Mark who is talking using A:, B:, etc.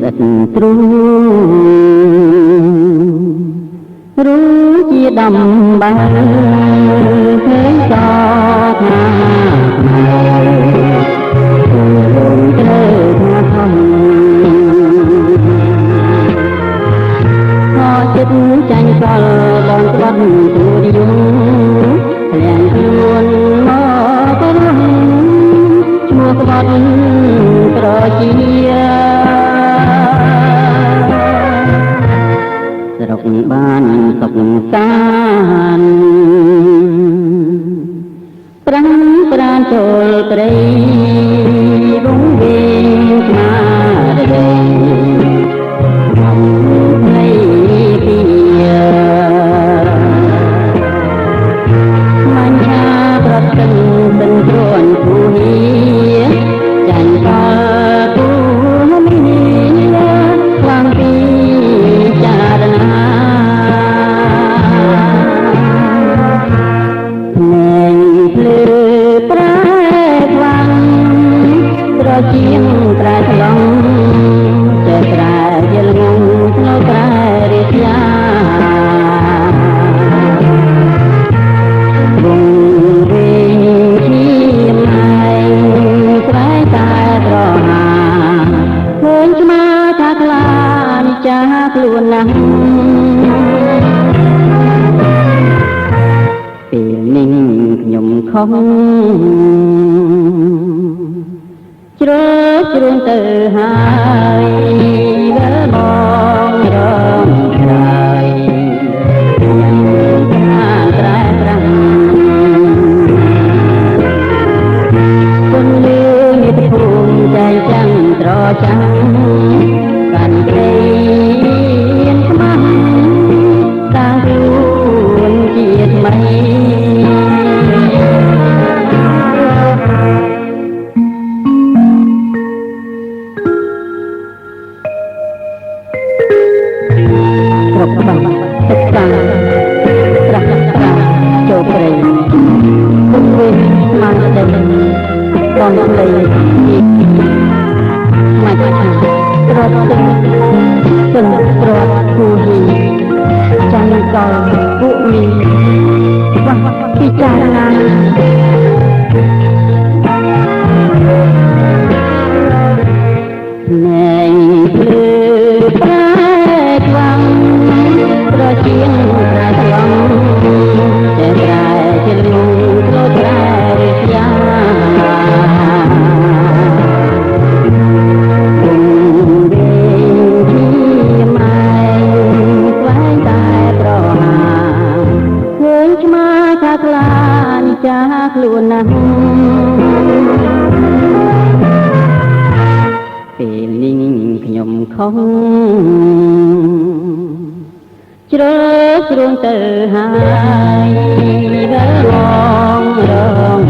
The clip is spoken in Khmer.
A: ិតទ្រូรู้ជាដំបានឃើញសោកណាខ្លួនត្រូវថាធំខចិត្តចាញ់សល់បងស្បាត់ទូរយងលៀងខ្លួនមករំឈ្មោះក្បត់ប្រជាស្រុកបានសុខសាន្តប្រាំងប្រានចូលព្រៃវងវែងស្មារតីអំណៃពីមញ្ញាប្រតិសិនព្រួនគូហៀចាញ់កលគូមីនីខ្លាំងពីចារណាជាងត្រែថ្លង់ចេះត្រែយល់ងងនៅត្រែរិទ្យាវងវិញជាម៉ែត្រែតែត្រហាឃើញឆ្មាថាខ្លានិចាខ្លួនណាស់ពេលនេះខ្ញុំខំជ្រើជ្រួងទៅហើយវិលមករំក្រោយបានត្រែត្រង់គុណលឺនិតភូមិចែងចាំងត្រចាំងកាន់ព្រៃខ្មាស់តាំងខ្លួនជាថ្មីទឹកសាស្រះស្រះចូលព្រៃគុំវិញមកដឹងបងភ្លេងមកថាត្រត់ទឹកសិនត្រត់គូហីចាំកលពួកមីវ៉ាពិចារណាណែភ្លឺប្រែខ្វាំងជាងត្រែថ្លង់តែត្រែជាលងត្រូវត្រែរិទ្យាគុំវិញជាម៉ែស្វែងតែប្រហាឃើញឆ្មាថាខ្លានិចាខ្លួនណាស់ពេលនេះខ្ញុំខំជ្រើជ្រួងទៅហើយវិលមករំ